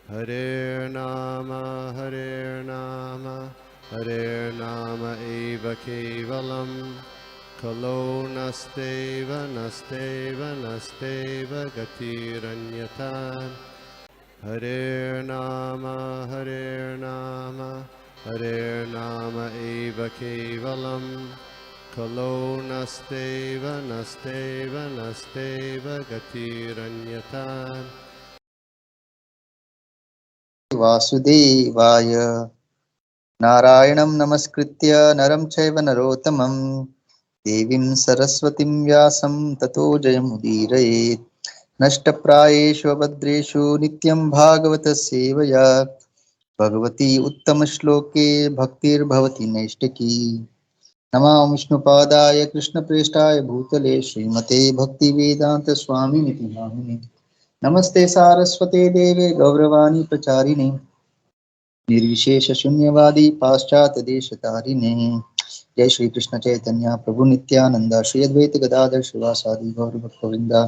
Hare Nama, Hare Nama Eva Kevalam, Kalo Nasteva, Nasteva, Nasteva Gatiranyata. Hare Nama, Hare Nama, Hare Nama Eva Kevalam, Kalo Nasteva, Nasteva, Nasteva Gatiranyata. वासुदेवाय नारायणं नमस्कृत्य नरं चैव नरोत्तमं देवीं सरस्वतीं व्यासं ततो जयमुदीरयेत् नष्टप्रायेषु अभद्रेषु नित्यं भागवत सेवया भगवती उत्तमश्लोके भक्तिर्भवति नैष्टिकी नमः विष्णुपादाय कृष्णप्रेष्ठाय भूतले श्रीमते भक्तिवेदान्तस्वामिनिति नामिने नमस्ते सारस्वते देवे गौरवाणी प्रचारिणे निर्विशेष शून्यवादी पाश्चात्य देश तारिणे जय श्री कृष्ण चैतन्य प्रभु नित्यानंद श्री अद्वैत गदाधर शिवासादि गौर भक्तवृंदा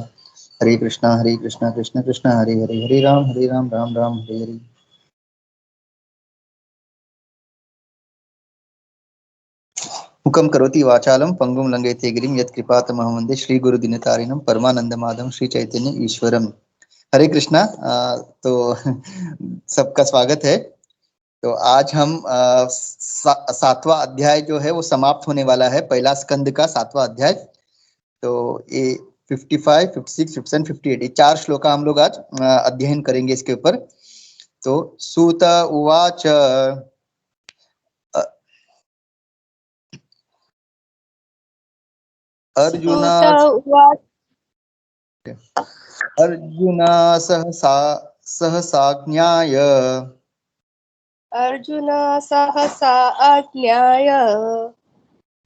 हरे कृष्णा कृष्ण कृष्ण हरे हरे हरे राम राम राम हरे हरे। मुखं करोति वाचालं पंगुं लंघयते गिरिं यत्कृपातमहं वन्दे श्री गुरु दिनतारिणं परमानंद माधव श्री चैतन्य ईश्वरम। हरे कृष्णा। तो सबका स्वागत है। तो आज हम सातवां अध्याय जो है वो समाप्त होने वाला है, पहला स्कंद का सातवां अध्याय। तो ये 55, 56, 57, 58 ये चार श्लोक हम लोग आज अध्ययन करेंगे इसके ऊपर। तो सूत उवाच अर्जुन अर्जुन सहसा सहसाज्ञाय अर्जुन सहसा आज्ञाय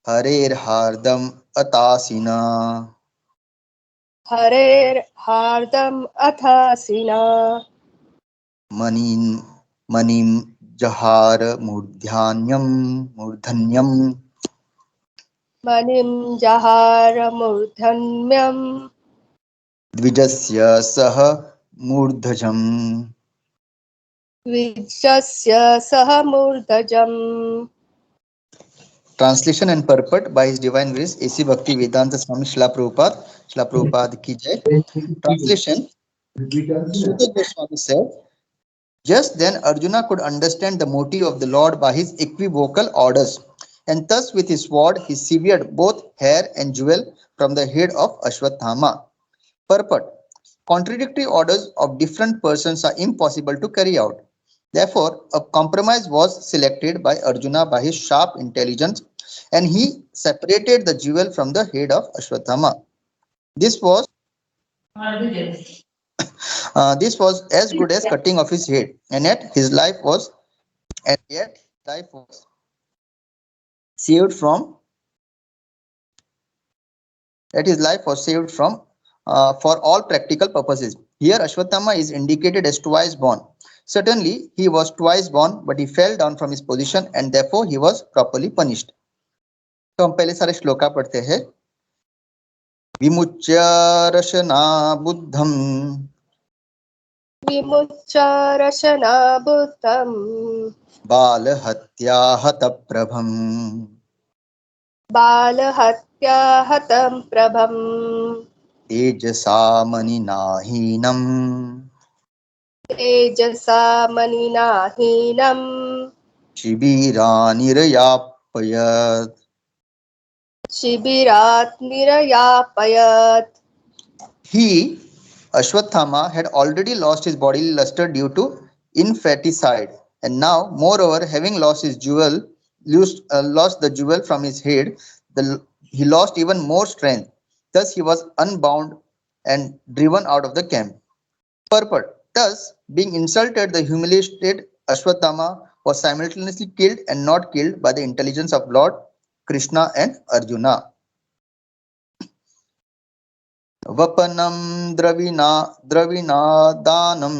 हरेर्हार्दम् अतासिना हरेर्हार्दम् अथासिना मणिं मणिं जहार मूर्धन्यम् मणिं जहार मूर्धन्यम् द्विजस्य सह मूर्धजम्। द्विजस्य सह मूर्धजम्। Translation and purport by His Divine Grace A.C. Bhakti Vedanta Swami Srila Prabhupada ki jai. Translation. Sutta Goswami said, just then Arjuna could understand the motive of the Lord by his equivocal orders, and thus with his sword he severed both hair and jewel from the head of Ashwathama. Purport. Contradictory orders of different persons are impossible to carry out. Therefore, a compromise was selected by Arjuna by his sharp intelligence, and he separated the jewel from the head of Ashwathama. This was as good as cutting off his head, and yet life was saved from that his life was saved from for all practical purposes. Here Ashwathama is indicated as twice born. Certainly he was twice born, but he fell down from his position and therefore he was properly punished. तो हम पहले सारे श्लोका पढ़ते हैं। विमुच्य रशना बुद्धम विमुच्य रशना बुद्धम् बालहत्या हतप्रभम बालहत्या हतं प्रभम् तेजसा मनिनाहीनम तेजसा मनिना हीनम् शिबिरानिरयापयत्। शिबिरात् निरयापयत्। He, Ashwathama, had already lost his bodily luster due to infanticide, and now, moreover, having lost his lost the jewel from his head, he lost even more strength. Thus, he was unbound and driven out of the camp. Purport. Thus, being insulted, the humiliated Ashwathama was simultaneously killed and not killed by the intelligence of Lord Krishna and Arjuna. वपनं द्रविणादानं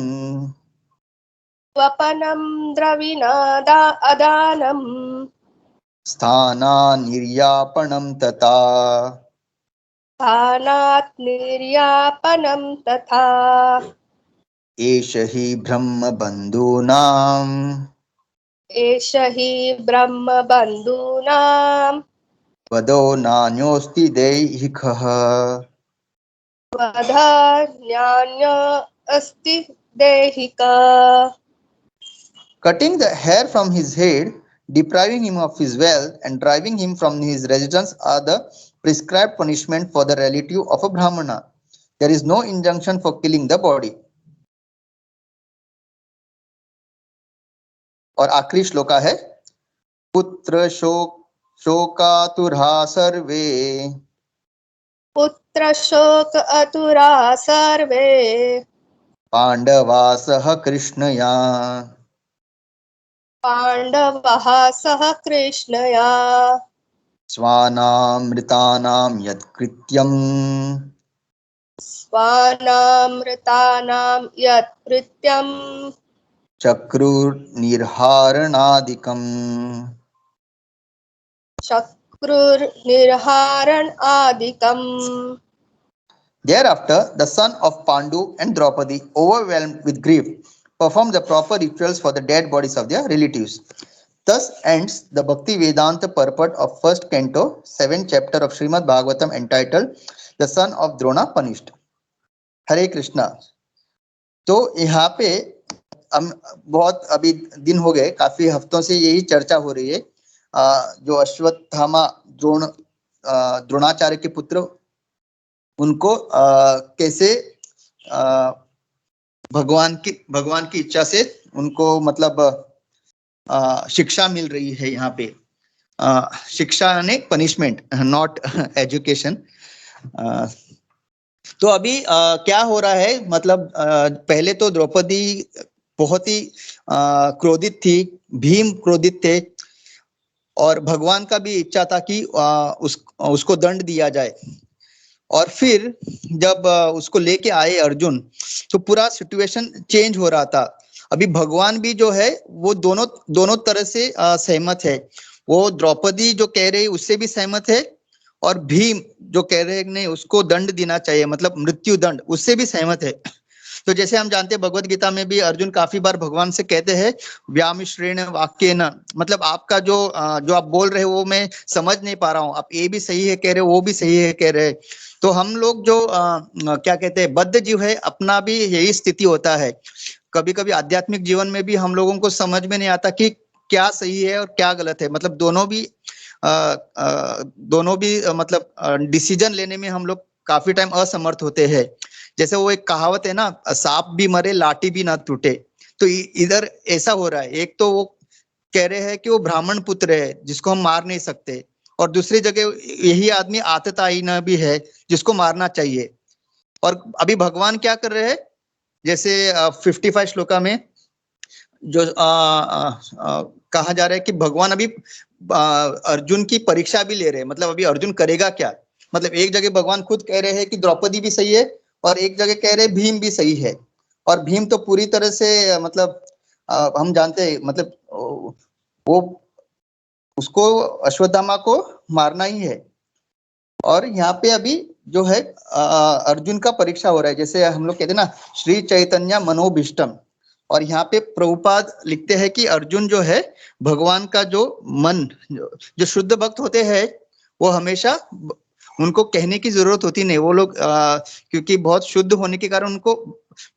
स्वपनं द्रविणादा अदानम् स्थानानिर्यापणं तथा स्थानात् निर्यापनं तथा एष हि ब्रह्म बन्धूनां एष हि ब्रह्मबन्धूनां वदो नान्योऽस्ति दैहिकः। वधान्यान्य अस्ति देहिका। Cutting the hair from his head, depriving him of his wealth, and driving him from his residence are the prescribed punishment for the relative of a Brahmana. There is no injunction for killing the body. और आखिरी श्लोका है पुत्र शोकातुरा सर्वे पुत्र शोक अतुरा सर्वे पांडवा सह कृष्णया पाण्डवः सह कृष्णया स्वानामृतानां यत्कृत्यम् स्वानामृतानां यत्कृत्यं चक्रुर्निर्हारणादिकम् शक्रुर्निर्हारणादिकम्। Thereafter, the son of Pandu and Draupadi, overwhelmed with grief, performed the proper rituals for the dead bodies of their relatives. Thus ends the Bhakti Vedanta purport of first canto, 7th chapter of Srimad Bhagavatam entitled The Son of Drona Punished. हरे कृष्णा। तो यहाँ पे हम बहुत अभी दिन हो गए, काफी हफ्तों से यही चर्चा हो रही है। जो अश्वत्थामा द्रोणाचार्य के पुत्र, उनको कैसे भगवान की इच्छा से उनको मतलब शिक्षा मिल रही है। यहाँ पे शिक्षा यानी पनिशमेंट, नॉट एजुकेशन। तो अभी क्या हो रहा है, मतलब पहले तो द्रौपदी बहुत ही क्रोधित थी, भीम क्रोधित थे, और भगवान का भी इच्छा था कि उसको दंड दिया जाए। और फिर जब उसको लेके आए अर्जुन, तो पूरा सिचुएशन चेंज हो रहा था। अभी भगवान भी जो है वो दोनों तरह से सहमत है। वो द्रौपदी जो कह रही उससे भी सहमत है, और भीम जो कह रहे हैं नहीं उसको दंड देना चाहिए, मतलब मृत्यु दंड, उससे भी सहमत है। तो जैसे हम जानते हैं भगवत गीता में भी अर्जुन काफी बार भगवान से कहते हैं व्यामिश्रेण वाक्येन, मतलब आपका जो आप बोल रहे हो वो मैं समझ नहीं पा रहा हूँ, आप ये भी सही है कह रहे हो, वो भी सही है कह रहे हैं। तो हम लोग जो क्या कहते हैं बद्ध जीव है, अपना भी यही स्थिति होता है। कभी कभी आध्यात्मिक जीवन में भी हम लोगों को समझ में नहीं आता कि क्या सही है और क्या गलत है, मतलब दोनों भी मतलब डिसीजन लेने में हम लोग काफी टाइम असमर्थ होते हैं। जैसे वो एक कहावत है ना, सांप भी मरे लाठी भी ना टूटे। तो इधर ऐसा हो रहा है, एक तो वो कह रहे हैं कि वो ब्राह्मण पुत्र है जिसको हम मार नहीं सकते, और दूसरी जगह यही आदमी आततायी भी है जिसको मारना चाहिए। और अभी भगवान क्या कर रहे हैं, जैसे 55 श्लोका में जो कहा जा रहा है कि भगवान अभी अर्जुन की परीक्षा भी ले रहे हैं। मतलब अभी अर्जुन करेगा क्या, मतलब एक जगह भगवान खुद कह रहे हैं कि द्रौपदी भी सही है, और एक जगह कह रहे हैं भीम भी सही है। और भीम तो पूरी तरह से मतलब हम जानते हैं, मतलब वो उसको अश्वत्थामा को मारना ही है। और यहाँ पे अभी जो है अर्जुन का परीक्षा हो रहा है। जैसे हम लोग कहते हैं ना श्री चैतन्य मनोभीष्टम, और यहाँ पे प्रभुपाद लिखते हैं कि अर्जुन जो है भगवान का जो मन, जो शुद्ध भक्त होते हैं वो हमेशा उनको कहने की जरूरत होती नहीं, वो लोग क्योंकि बहुत शुद्ध होने के कारण उनको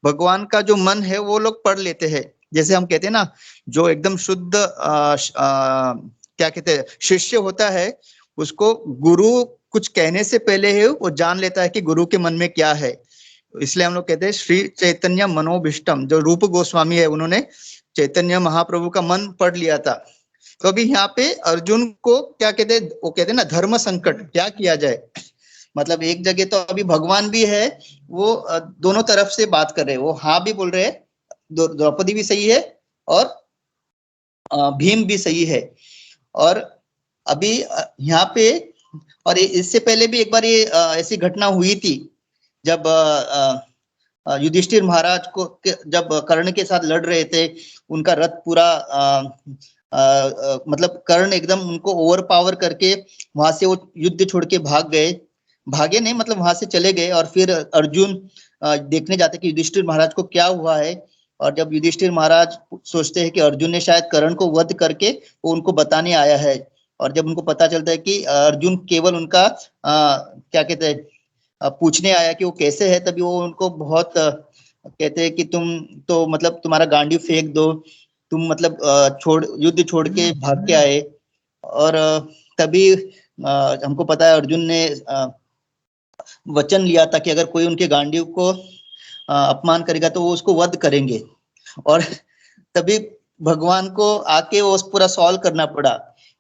भगवान का जो मन है वो लोग पढ़ लेते हैं। जैसे हम कहते हैं ना जो एकदम शुद्ध क्या कहते हैं शिष्य होता है, उसको गुरु कुछ कहने से पहले ही वो जान लेता है कि गुरु के मन में क्या है। इसलिए हम लोग कहते हैं श्री चैतन्य मनोभीष्टम। जो रूप गोस्वामी है उन्होंने चैतन्य महाप्रभु का मन पढ़ लिया था। तो अभी यहाँ पे अर्जुन को क्या कहते हैं, वो कहते हैं ना धर्म संकट, क्या किया जाए। मतलब एक जगह तो अभी भगवान भी है, वो दोनों तरफ से बात कर रहे हैं, वो हाँ भी बोल रहे हैं, द्रौपदी भी सही है और भीम भी सही है। और अभी यहाँ पे, और इससे पहले भी एक बार ये ऐसी घटना हुई थी जब युधिष्ठिर महाराज को जब कर्ण के साथ लड़ रहे थे, उनका रथ पूरा मतलब कर्ण एकदम उनको ओवर पावर करके वहां से वो युद्ध छोड़ के भाग गए। भागे नहीं, मतलब वहां से चले गए। और फिर अर्जुन देखने जाते कि युधिष्ठिर महाराज को क्या हुआ है। और जब युधिष्ठिर महाराज सोचते हैं कि अर्जुन ने शायद कर्ण को वध करके वो उनको बताने आया है, और जब उनको पता चलता है कि अर्जुन केवल उनका क्या कहते हैं पूछने आया कि वो कैसे है, तभी वो उनको बहुत कहते हैं कि तुम तो मतलब तुम्हारा गांडी फेंक दो, तुम मतलब युद्ध छोड़ के भाग के आए। और तभी हमको पता है अर्जुन ने वचन लिया था कि अगर कोई उनके गांडीव को अपमान करेगा तो वो उसको वध करेंगे। और तभी भगवान को आके वो पूरा सॉल्व करना पड़ा।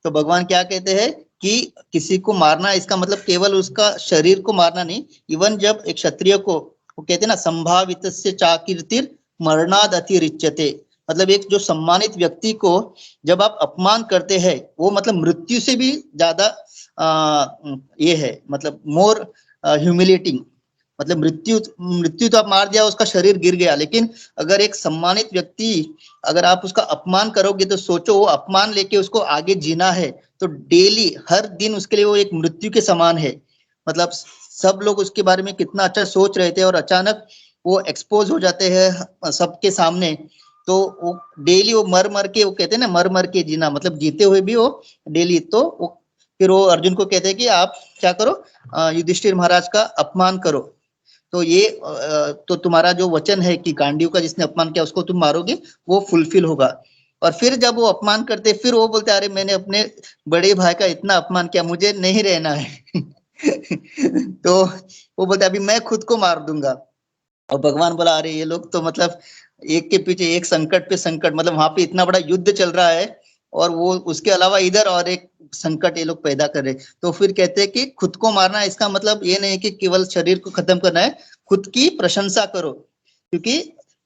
तो भगवान क्या कहते हैं कि किसी को मारना इसका मतलब केवल उसका शरीर को मारना नहीं, इवन जब एक क्षत्रिय को वो कहते हैं ना संभावितस्य चाकीर्तिर मरणाद अतिरिच्यते, मतलब एक जो सम्मानित व्यक्ति को जब आप अपमान करते हैं वो मतलब मृत्यु से भी ज्यादा ये है, मतलब मोर ह्यूमिलेटिंग। मतलब मृत्यु तो आप मार दिया, उसका शरीर गिर गया, लेकिन अगर एक सम्मानित व्यक्ति अगर आप उसका अपमान करोगे तो सोचो वो अपमान लेके उसको आगे जीना है, तो डेली हर दिन उसके लिए वो एक मृत्यु के समान है। मतलब सब लोग उसके बारे में कितना अच्छा सोच रहे थे और अचानक वो एक्सपोज हो जाते हैं सबके सामने। तो वो डेली वो मर मर के, वो कहते हैं ना मर मर के जीना, मतलब जीते हुए भी वो डेली। तो वो फिर वो अर्जुन को कहते हैं कि आप क्या करो, युधिष्ठिर महाराज का अपमान करो। तो ये तो तुम्हारा जो वचन है कि गांडीव का जिसने अपमान किया उसको तुम मारोगे, वो फुलफिल होगा। और फिर जब वो अपमान करते फिर वो बोलते अरे मैंने अपने बड़े भाई का इतना अपमान किया, मुझे नहीं रहना है। तो वो बोलते अभी मैं खुद को मार दूंगा। और भगवान बोला अरे ये लोग तो मतलब एक के पीछे एक संकट पे संकट, मतलब वहां पे इतना बड़ा युद्ध चल रहा है और वो उसके अलावा इधर और एक संकट ये लोग पैदा कर रहे। तो फिर कहते हैं कि खुद को मारना इसका मतलब ये नहीं कि केवल शरीर को खत्म करना है, खुद की प्रशंसा करो। क्योंकि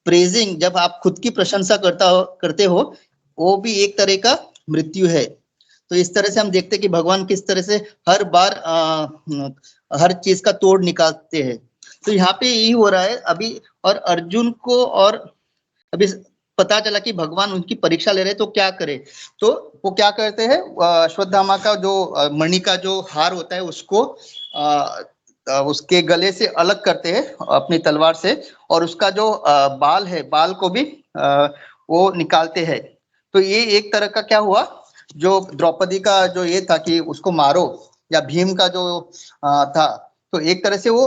प्रेजिंग, जब आप खुद की प्रशंसा करते हो वो भी एक तरह का मृत्यु है। तो इस तरह से हम देखते हैं कि भगवान किस तरह से हर बार हर चीज का तोड़ निकालते हैं। तो यहाँ पे यही हो रहा है अभी। और अर्जुन को और अभी पता चला कि भगवान उनकी परीक्षा ले रहे, तो क्या करे। तो वो क्या करते हैं, अश्वत्थामा का जो मणि का जो हार होता है उसको उसके गले से अलग करते हैं अपनी तलवार से, और उसका जो बाल है बाल को भी वो निकालते हैं। तो ये एक तरह का क्या हुआ, जो द्रौपदी का जो ये था कि उसको मारो, या भीम का जो था, तो एक तरह से वो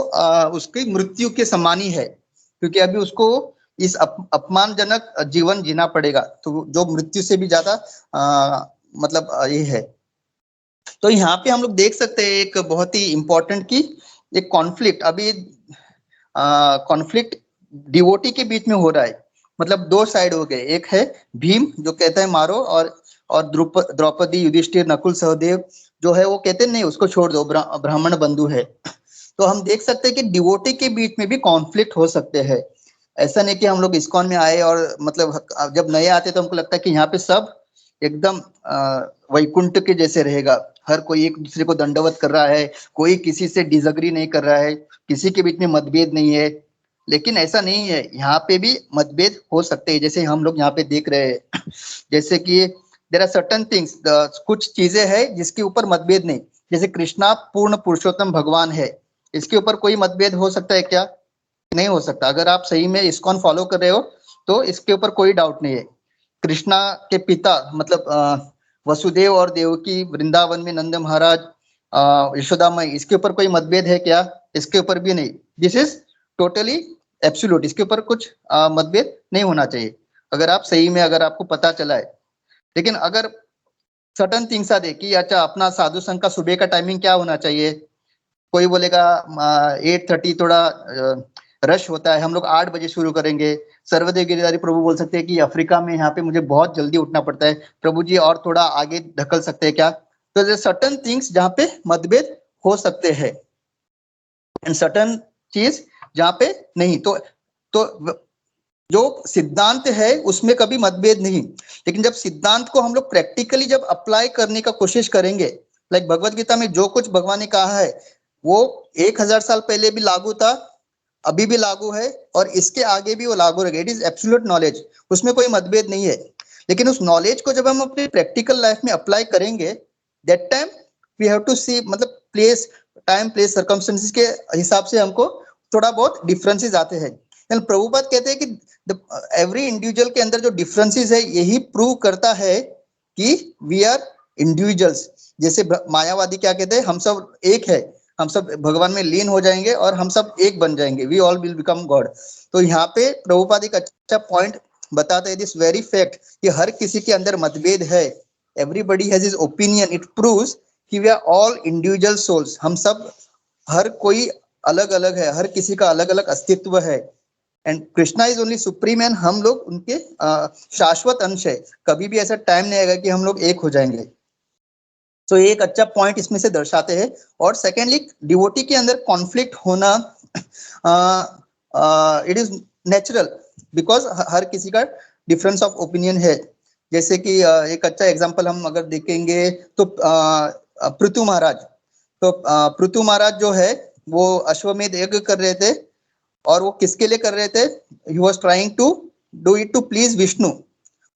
उसकी मृत्यु के समान ही है, क्योंकि अभी उसको इस अपमानजनक जीवन जीना पड़ेगा, तो जो मृत्यु से भी ज्यादा मतलब ये है। तो यहाँ पे हम लोग देख सकते हैं एक बहुत ही इंपॉर्टेंट की एक कॉन्फ्लिक्ट, अभी कॉन्फ्लिक्ट डिवोटी के बीच में हो रहा है। मतलब दो साइड हो गए, एक है भीम जो कहता है मारो, और द्रौपदी युधिष्ठिर नकुल सहदेव जो है वो कहते नहीं उसको छोड़ दो, ब्राह्मण बंधु है। तो हम देख सकते हैं कि डिवोटी के बीच में भी कॉन्फ्लिक्ट हो सकते हैं। ऐसा नहीं कि हम लोग इस्कॉन में आए और मतलब जब नए आते तो हमको लगता है कि यहाँ पे सब एकदम वैकुंठ के जैसे रहेगा, हर कोई एक दूसरे को दंडवत कर रहा है, कोई किसी से डिसएग्री नहीं कर रहा है, किसी के बीच में मतभेद नहीं है। लेकिन ऐसा नहीं है, यहाँ पे भी मतभेद हो सकते हैं, जैसे हम लोग यहाँ पे देख रहे हैं। जैसे कि देयर आर सर्टेन थिंग्स, कुछ चीजें हैं जिसके ऊपर मतभेद नहीं। जैसे कृष्णा पूर्ण पुरुषोत्तम भगवान है, इसके ऊपर कोई मतभेद हो सकता है क्या? नहीं हो सकता। अगर आप सही में इस्कॉन फॉलो कर रहे हो तो इसके ऊपर कोई डाउट नहीं है। कृष्णा के पिता मतलब वसुदेव और देवकी वृंदावन में नंद महाराज यशोदा माई, इसके ऊपर कोई मतभेद है क्या? इसके ऊपर भी नहीं। दिस इज टोटली एब्सोल्यूट, इसके ऊपर कुछ मतभेद नहीं होना चाहिए अगर आप सही में, अगर आपको पता चला है। लेकिन अगर सर्टन थिंग्स आ दे कि अच्छा अपना साधु संघ का सुबह का टाइमिंग क्या होना चाहिए, कोई बोलेगा 8:30 थोड़ा रश होता है, हम लोग 8 बजे शुरू करेंगे। सर्वदेव गिरिधारी प्रभु बोल सकते हैं कि अफ्रीका में यहाँ पे मुझे बहुत जल्दी उठना पड़ता है, प्रभु जी और थोड़ा आगे ढकल सकते हैं क्या? तो सर्टन थिंग्स जहाँ पे मतभेद हो सकते हैं एंड सर्टन चीज जहाँ पे नहीं। तो जो सिद्धांत है उसमें कभी मतभेद नहीं। लेकिन जब सिद्धांत को हम लोग प्रैक्टिकली जब अप्लाई करने का कोशिश करेंगे, लाइक भगवत गीता में जो कुछ भगवान ने कहा है वो 1000 साल पहले भी लागू था, अभी भी लागू है, और इसके आगे भी वो लागू रहेगा। इट इज एब्सोल्यूट नॉलेज, उसमें कोई मतभेद नहीं है। लेकिन उस नॉलेज को जब हम अपने प्रैक्टिकल लाइफ में अप्लाई करेंगे, that time we have to see, मतलब प्लेस टाइम प्लेस सर्कमस्टेंसेस के हिसाब से हमको थोड़ा बहुत डिफरेंसेस आते हैं। प्रभुपाद कहते हैं कि एवरी इंडिविजुअल के अंदर जो डिफरेंसेस है यही प्रूव करता है कि वी आर इंडिविजुअल्स। जैसे मायावादी क्या कहते हैं, हम सब एक है, हम सब भगवान में लीन हो जाएंगे और हम सब एक बन जाएंगे, we all will become God. तो यहाँ पे प्रभुपाद एक अच्छा पॉइंट बताते हैं, दिस वेरी फैक्ट कि हर किसी के अंदर मतभेद है, everybody has his opinion, it proves कि we are all individual souls. हम सब, हर कोई अलग अलग है, हर किसी का अलग अलग अस्तित्व है। And Krishna is only supreme and हम लोग उनके शाश्वत अंश है। कभी भी ऐसा टाइम नहीं आएगा कि हम लोग एक हो जाएंगे। तो एक अच्छा पॉइंट इसमें से दर्शाते हैं। और सेकेंडली, डिवोटी के अंदर कॉन्फ्लिक्ट होना इट इज नेचुरल, बिकॉज हर किसी का डिफरेंस ऑफ ओपिनियन है। जैसे कि एक अच्छा एग्जांपल हम अगर देखेंगे तो पृथु महाराज, तो पृथु महाराज जो है वो अश्वमेध यज्ञ कर रहे थे, और वो किसके लिए कर रहे थे? He was trying to do it to please Vishnu,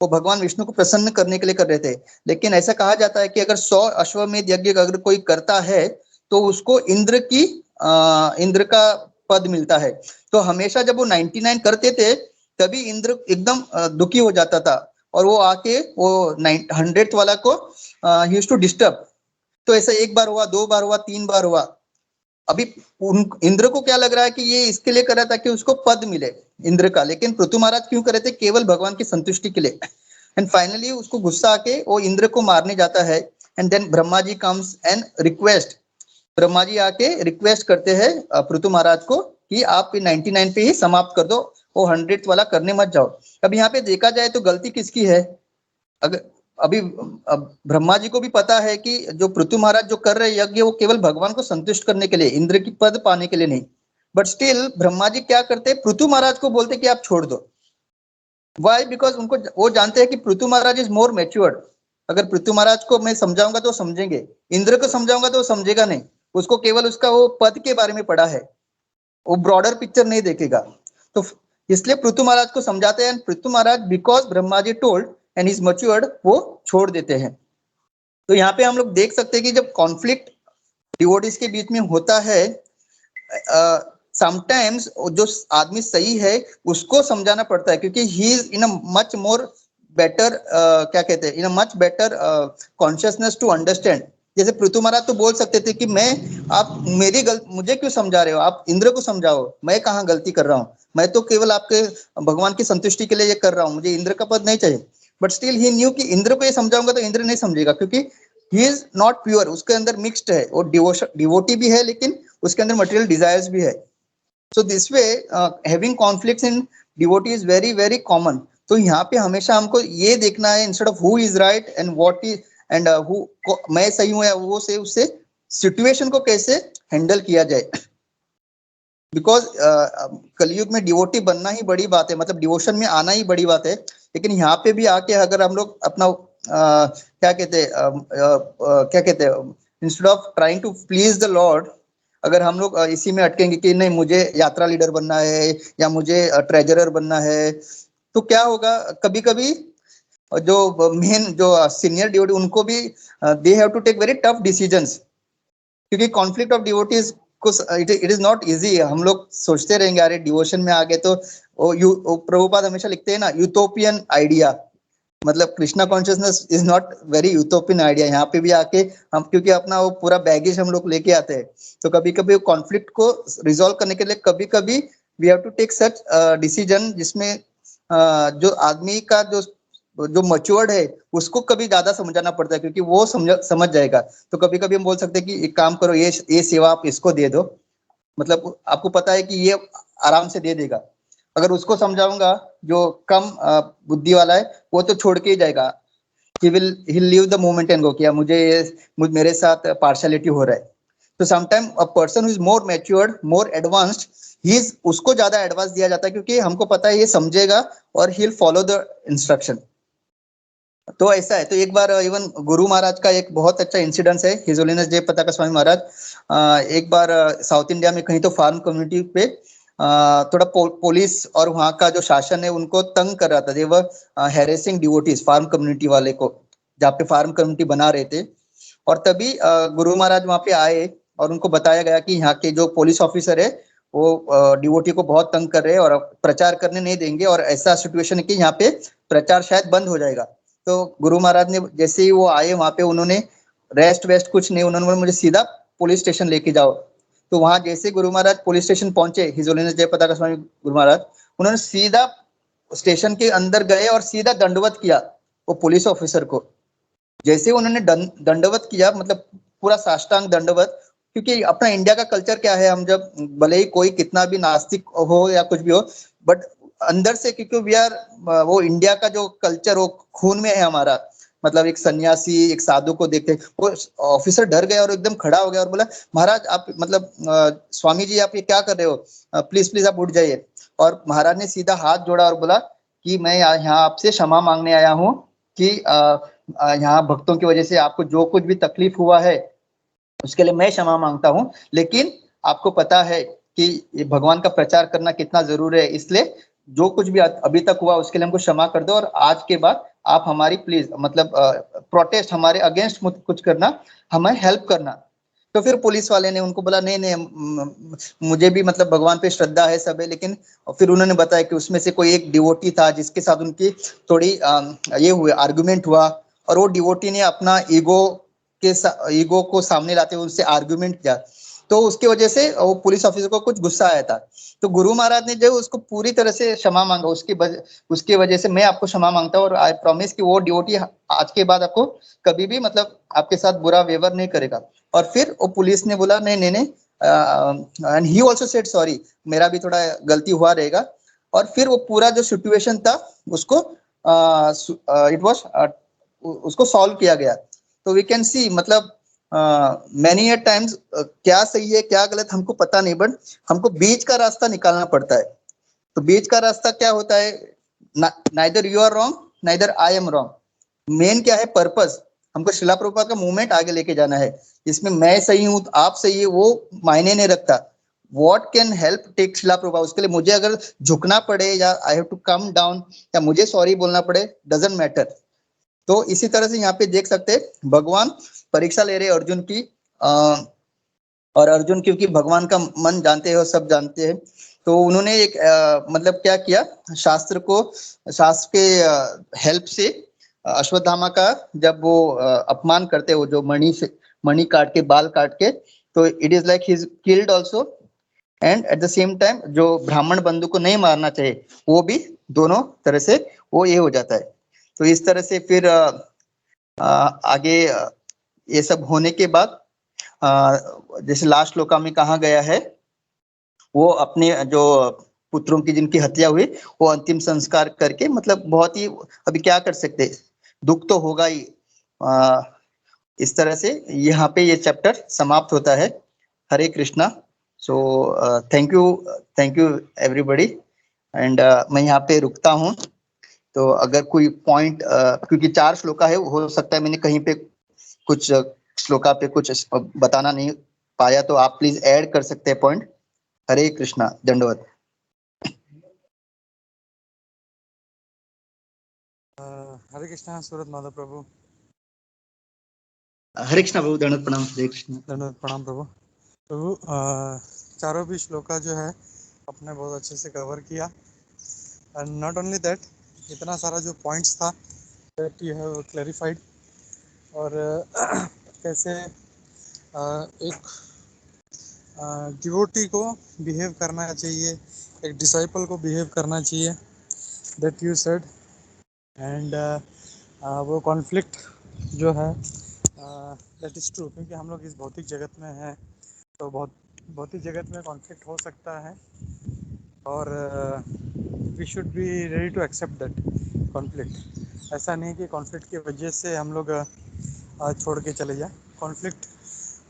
वो भगवान विष्णु को प्रसन्न करने के लिए कर रहे थे। लेकिन ऐसा कहा जाता है कि अगर 100 अश्वमेध यज्ञ अगर कोई करता है तो उसको इंद्र का पद मिलता है। तो हमेशा जब वो 99 करते थे तभी इंद्र एकदम दुखी हो जाता था, और वो आके वो 100th वाला को ही यूज्ड टू डिस्टर्ब। तो ऐसा एक बार हुआ, 2 बार हुआ, 3 बार हुआ। अभी इंद्र को क्या लग रहा है कि ये इसके लिए कर रहा था कि उसको पद मिले इंद्र का, लेकिन पृथु महाराज क्यों कर रहे थे? केवल भगवान की संतुष्टि के लिए। एंड फाइनली उसको गुस्सा आके वो इंद्र को मारने जाता है। And then Brahma ji comes and request, Brahma ji आके रिक्वेस्ट करते हैं पृथु महाराज को कि आप 99 पे ही समाप्त कर दो, वो 100th वाला करने मत जाओ। अब यहाँ पे देखा जाए तो गलती किसकी है? अगर अभी ब्रह्मा जी को भी पता है कि जो पृथु महाराज जो कर रहे यज्ञ वो केवल भगवान को संतुष्ट करने के लिए, इंद्र की पद पाने के लिए नहीं। बट स्टिल ब्रह्मा जी क्या करते? पृथु महाराज को बोलते कि आप छोड़ दो। वाई? बिकॉज उनको वो जानते हैं कि पृथु महाराज इज मोर मैच्योर्ड। अगर पृथु महाराज को मैं समझाऊंगा तो समझेंगे, इंद्र को समझाऊंगा तो वो समझेगा नहीं, उसको केवल उसका वो पद के बारे में पढ़ा है, वो ब्रॉडर पिक्चर नहीं देखेगा। तो इसलिए पृथु महाराज को समझाते हैं। Prithu Maharaj because Brahma ji told and is matured, वो छोड़ देते हैं। तो यहाँ पे हम लोग देख सकते हैं कि जब कॉन्फ्लिक्ट डिवोटीज के बीच में होता है, समटाइम्स जो आदमी सही है उसको समझाना पड़ता है, क्योंकि he is in a much more better, क्या कहते हैं, in a much better consciousness to understand. जैसे पृथु महाराज तो बोल सकते थे कि आप मुझे क्यों समझा रहे हो, आप इंद्र को समझाओ, मैं कहाँ गलती कर रहा हूँ, मैं तो केवल आपके भगवान की संतुष्टि के लिए ये कर रहा हूँ, मुझे इंद्र का पद नहीं चाहिए। बट स्टिल ही न्यू कि इंद्र को ये समझाऊंगा तो इंद्र नहीं समझेगा, क्योंकि ही इज नॉट प्योर, उसके अंदर मिक्स्ड है, वो डिवोटी भी है लेकिन उसके अंदर मटेरियल डिजायर्स भी है। So this way having conflicts in devotee is very very common. तो यहाँ पे हमेशा हमको ये देखना है, instead of who is right and what is and मैं सही हूँ या वो से, उससे सिचुएशन को कैसे हैंडल किया जाए। बिकॉज कलयुग में डिवोटी बनना ही बड़ी बात है, मतलब डिवोशन में आना ही बड़ी बात है। लेकिन यहाँ पे भी आके अगर हम लोग अपना क्या कहते हैं instead of trying to please the Lord, अगर हम लोग इसी में अटकेंगे कि नहीं मुझे यात्रा लीडर बनना है या मुझे ट्रेजरर बनना है, तो क्या होगा? कभी कभी जो मेन जो सीनियर डिवोटी उनको भी they have to take very tough decisions, क्योंकि कॉन्फ्लिक्ट ऑफ डिवोटीज को इट इज नॉट इजी। हम लोग सोचते रहेंगे अरे डिवोशन में आ गए तो प्रभुपाद हमेशा लिखते हैं ना, यूटोपियन आइडिया, मतलब Krishna consciousness is not very utopian idea. यहाँ पे भी आके हम क्योंकि अपना वो पूरा बैगेज हम लोग लेके आते हैं, तो कभी कभी कॉन्फ्लिक्ट को रिजोल्व करने के लिए कभी कभी we have to take such decision जिसमें जो आदमी का जो मैच्योर्ड है उसको कभी ज्यादा समझाना पड़ता है, क्योंकि वो समझ जाएगा। तो कभी कभी हम बोल सकते हैं कि एक काम करो, ये सेवा आप इसको दे दो, मतलब आपको पता है कि ये आराम से दे देगा। अगर उसको समझाऊंगा जो कम बुद्धि वाला है, वो तो छोड़ के ही जाएगा, he'll leave the moment and go कि मेरे साथ पार्शियलिटी हो रहा है। तो sometime a person who is more matured, more advanced, उसको ज्यादा एडवांस दिया जाता है, क्योंकि हमको पता है ये समझेगा और he will follow the instruction. तो ऐसा है। तो एक बार इवन गुरु महाराज का एक बहुत अच्छा इंसिडेंस है, हिज होलीनेस जय पताका स्वामी महाराज एक बार साउथ इंडिया में कहीं तो फार्म कम्युनिटी पे थोड़ा पुलिस और वहाँ का जो शासन है उनको तंग कर रहा था। दे वर हैरेसिंग डिवोटीज, फार्म कम्युनिटी वाले को, जहाँ पे फार्म कम्युनिटी बना रहे थे। और तभी गुरु महाराज वहाँ पे आए और उनको बताया गया कि यहाँ के जो पुलिस ऑफिसर है वो डिवोटी को बहुत तंग कर रहे हैं और अब प्रचार करने नहीं देंगे और ऐसा सिचुएशन है कि यहाँ पे प्रचार शायद बंद हो जाएगा। तो गुरु महाराज ने जैसे ही वो आए वहां पे उन्होंने रेस्ट वेस्ट कुछ नहीं, उन्होंने बोला मुझे सीधा पुलिस स्टेशन लेके जाओ। तो वहां जैसे गुरु महाराज पुलिस स्टेशन पहुंचे, हिज होलीनेस जय पताका स्वामी गुरु महाराज, उन्होंने सीधा स्टेशन के अंदर गए और सीधा दंडवत किया वो पुलिस ऑफिसर को। जैसे उन्होंने दंडवत किया, मतलब पूरा साष्टांग दंडवत, क्योंकि अपना इंडिया का कल्चर क्या है, हम जब भले ही कोई कितना भी नास्तिक हो या कुछ भी हो, बट अंदर से क्योंकि वी आर वो इंडिया का जो कल्चर वो खून में है हमारा। मतलब एक सन्यासी एक साधु को देखते वो ऑफिसर डर गया और एकदम खड़ा हो गया और बोला महाराज आप मतलब स्वामी जी आप ये क्या कर रहे हो, प्लीज प्लीज आप उठ जाइए। और महाराज ने सीधा हाथ जोड़ा और बोला कि मैं यहाँ आपसे क्षमा मांगने आया हूँ कि यहाँ भक्तों की वजह से आपको जो कुछ भी तकलीफ हुआ है उसके लिए मैं क्षमा मांगता हूँ, लेकिन आपको पता है कि ये भगवान का प्रचार करना कितना जरूरी है, इसलिए जो कुछ भी अभी तक हुआ उसके लिए हमको क्षमा कर दो और आज के बाद आप हमारी प्लीज मतलब प्रोटेस्ट हमारे अगेंस्ट कुछ करना, हमें हेल्प करना। तो फिर पुलिस वाले ने उनको बोला नहीं नहीं मुझे भी मतलब भगवान पे श्रद्धा है सब है, लेकिन फिर उन्होंने बताया कि उसमें से कोई एक डिवोटी था जिसके साथ उनकी थोड़ी ये हुए आर्गुमेंट हुआ और वो डिवोटी ने अपना ईगो को सामने लाते हुए उससे आर्गुमेंट किया, तो उसकी वजह से वो पुलिस ऑफिसर को कुछ गुस्सा आया था। तो गुरु महाराज ने जो उसको पूरी तरह से क्षमा मांगा, उसकी वजह से मैं आपको क्षमा मांगता हूँ और आई प्रॉमिस कि वो डिवोटी आज के बाद आपको कभी भी मतलब आपके साथ बुरा व्यवहार नहीं करेगा। और फिर वो पुलिस ने बोला नहीं नहीं नहीं and he also said sorry, मेरा भी थोड़ा गलती हुआ रहेगा। और फिर वो पूरा जो सिचुएशन था उसको इट वाज उसको सॉल्व किया गया। तो वी कैन सी मतलब मैनी टाइम्स क्या सही है क्या गलत हमको पता नहीं, बट हमको बीच का रास्ता निकालना पड़ता है। तो बीच का रास्ता क्या होता है, neither you are wrong neither I am wrong. Main क्या है पर्पस, हमको शिला प्रभुपाद का मूवमेंट आगे लेके जाना है। इसमें मैं सही हूँ आप सही है वो मायने नहीं रखता। व्हाट कैन हेल्प टेक शिला प्रभुपाद, उसके लिए मुझे अगर झुकना पड़े या I have to come down या मुझे सॉरी बोलना पड़े, डजंट मैटर। तो इसी तरह से यहाँ पे देख सकते हैं भगवान परीक्षा ले रहे अर्जुन की और अर्जुन क्योंकि भगवान का मन जानते हैं और सब जानते हैं, तो उन्होंने एक मतलब क्या किया, शास्त्र के हेल्प से अश्वत्थामा का जब वो अपमान करते वो जो मणि काट के बाल काट के, तो it is like he is killed also and at the same time जो ब्राह्मण बंधु को नहीं मारना चाहिए वो भी दोनों तरह से वो ये हो जाता है। तो इस तरह से फिर आगे ये सब होने के बाद जैसे लास्ट श्लोका में कहा गया है वो अपने जो पुत्रों की जिनकी हत्या हुई वो अंतिम संस्कार करके, मतलब बहुत ही अभी क्या कर सकते, दुख तो होगा ही। इस तरह से यहाँ पे ये चैप्टर समाप्त होता है। Hare Krishna. So thank you everybody and मैं यहाँ पे रुकता हूँ। तो अगर कोई पॉइंट क्योंकि 4 श्लोका है, हो सकता है मैंने कहीं पे कुछ श्लोका पे कुछ बताना नहीं पाया, तो आप प्लीज ऐड कर सकते हैं पॉइंट। हरे कृष्णा, दंडवत। हरे कृष्णा सूरत माधव प्रभु। हरे कृष्णा प्रभु, दंडवत प्रणाम। हरे कृष्णा, दंडवत प्रणाम प्रभु। प्रभु चारों भी श्लोका जो है आपने बहुत अच्छे से कवर किया एंड नॉट ओनली दैट, इतना सारा जो पॉइंट्स था दैट यू हैव क्लैरिफाइड। और कैसे एक डिवोटी को बिहेव करना चाहिए, एक डिसाइपल को बिहेव करना चाहिए, दैट यू सेड। एंड वो कॉन्फ्लिक्ट जो है दैट इज़ ट्रू, क्योंकि हम लोग इस भौतिक जगत में हैं तो भौतिक जगत में कॉन्फ्लिक्ट हो सकता है और we should be ready to accept that conflict. ऐसा नहीं कि कॉन्फ्लिक्ट की वजह से हम लोग छोड़ के चले जाएं। कॉन्फ्लिक्ट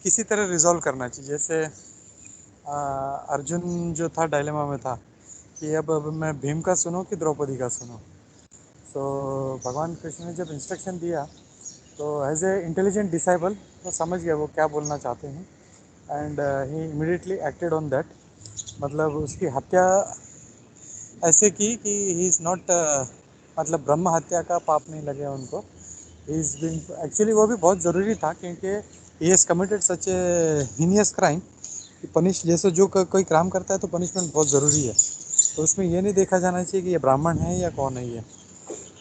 किसी तरह रिजॉल्व करना चाहिए। जैसे अर्जुन जो था डायलेमा में था कि अब मैं भीम का सुनूं कि द्रौपदी का सुनूं। तो भगवान कृष्ण ने जब इंस्ट्रक्शन दिया तो एज ए इंटेलिजेंट डिसाइबल वो समझ गया वो क्या बोलना चाहते हैं and he immediately acted on that. मतलब उसकी हत्या ऐसे की कि ही इज़ नॉट मतलब ब्रह्म हत्या का पाप नहीं लगे उनको। ही इज़ बीइंग एक्चुअली वो भी बहुत ज़रूरी था क्योंकि he has committed such a heinous crime कि पनिश जैसे जो कोई क्राइम करता है तो पनिशमेंट बहुत ज़रूरी है, तो उसमें ये नहीं देखा जाना चाहिए कि ये ब्राह्मण है या कौन है ये,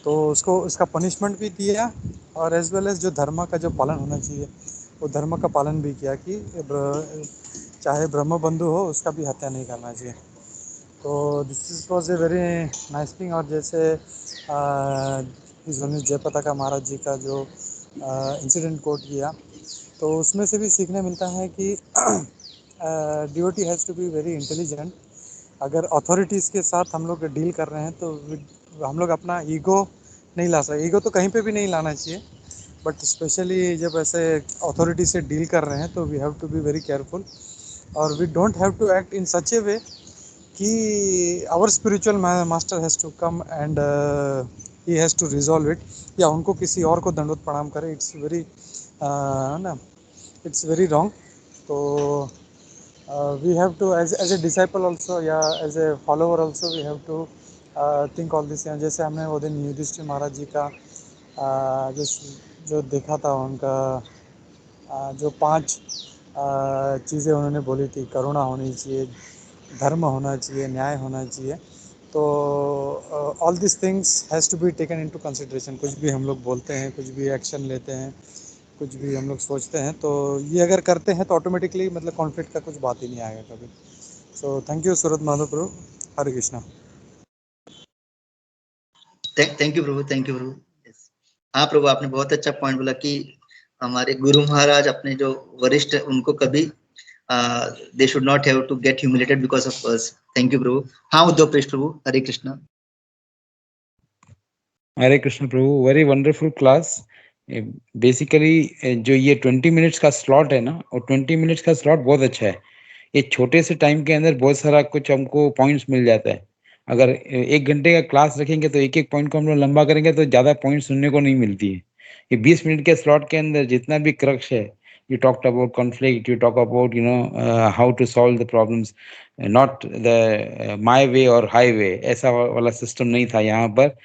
तो उसको उसका पनिशमेंट भी दिया और एज वेल एज जो धर्म का जो पालन होना चाहिए वो धर्म का पालन भी किया कि चाहे ब्रह्म बंधु हो उसका भी हत्या नहीं करना चाहिए। तो this was a very nice thing. और जैसे जयपताका महाराज जी का जो इंसिडेंट कोट किया तो उसमें से भी सीखने मिलता है कि devotee has to be very intelligent. अगर अथॉरिटीज़ के साथ हम लोग डील कर रहे हैं तो हम लोग अपना ईगो नहीं ला सकते, ईगो तो कहीं पे भी नहीं लाना चाहिए, बट स्पेशली जब ऐसे अथॉरिटी से डील कर रहे हैं तो we have to be very careful और we don't have to act in such a way कि our spiritual master has to come and he has to resolve it, या उनको किसी और को दंडवत प्रणाम करे, इट्स वेरी ना, इट्स वेरी रॉन्ग। तो we have to as a disciple also या as a follower also we have to think all this। जैसे हमने वो दिन युधिष्ठिर महाराज जी का जो देखा था उनका जो 5 चीज़ें उन्होंने बोली थी, करुणा होनी चाहिए, धर्म होना चाहिए, न्याय होना चाहिए, तो all this things has to be taken into consideration. कुछ भी हम लोग बोलते हैं, कुछ भी एक्शन लेते हैं, कुछ भी हम लोग सोचते हैं, तो ये अगर करते हैं तो ऑटोमेटिकली मतलब कॉन्फ्लिक्ट का कुछ बात ही नहीं आएगा कभी। So thank you Surat Madhav Prabhu, Hare Krishna. Thank you Prabhu, thank you Prabhu. हाँ प्रभु, आपने बहुत अच्छा पॉइंट बोला कि हमारे गुरु महाराज अपने जो वरिष्ठ उनको कभी they should not have to get humiliated because of us. Thank you Prabhu. हाँ Uddhav Presh Prabhu, Hare Krishna. Hare Krishna Prabhu, very wonderful class. Basically जो ये 20 मिनट्स का स्लॉट है ना, और 20 मिनट्स का स्लॉट बहुत अच्छा है। ये छोटे से टाइम के अंदर बहुत सारा कुछ हमको पॉइंट्स मिल जाता है। अगर 1 घंटे का क्लास रखेंगे तो एक एक पॉइंट को हम लोग लंबा करेंगे तो ज़्यादा पॉइंट सुनने को नहीं मिलती है। ये 20 मिनट के स्लॉट के अंदर जितना भी क्रक्स है, you talked about conflict, you talk about how to solve the problems, not the my way और हाई वे, ऐसा वाला सिस्टम नहीं था यहाँ पर।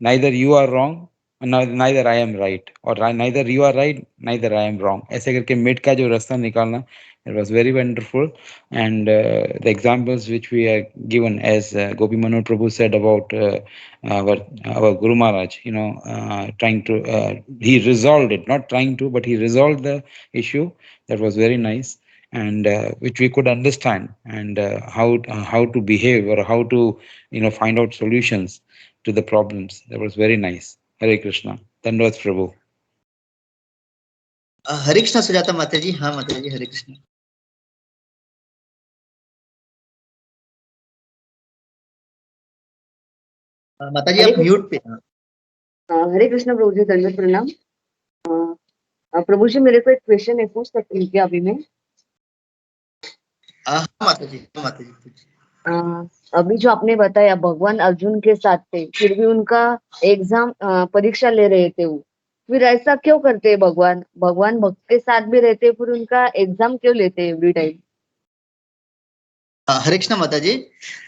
neither you are wrong neither I am right, or neither you are right neither I am wrong, ऐसे करके mid का जो रास्ता निकालना, it was very wonderful। and the examples which we are given, as Gopi Manor Prabhu said about our Guru Maharaj, trying to he resolved it, not trying to, but he resolved the issue. That was very nice, and which we could understand, and how to behave, or how to find out solutions to the problems. That was very nice. Hare Krishna. Dandavad Prabhu. हरे कृष्णा सुजाता माता जी। हाँ माता जी, हरे कृष्णा। माता जी आप mute पे। हरे कृष्णा प्रभु जी, दंडवत प्रणाम। प्रभु जी मेरे को एक क्वेश्चन है, पूछ सकती हूँ क्या अभी मैं? हाँ माता जी, हाँ माता जी। अभी जो आपने बताया भगवान अर्जुन के साथ थे, फिर भी उनका एग्जाम परीक्षा ले रहे थे वो, फिर ऐसा क्यों करते हैं भगवान? भगवान भक्त के साथ भी रहते, फिर उनका एग्जाम क्यों लेते हैं एवरी टाइम? हरे कृष्णा माता जी।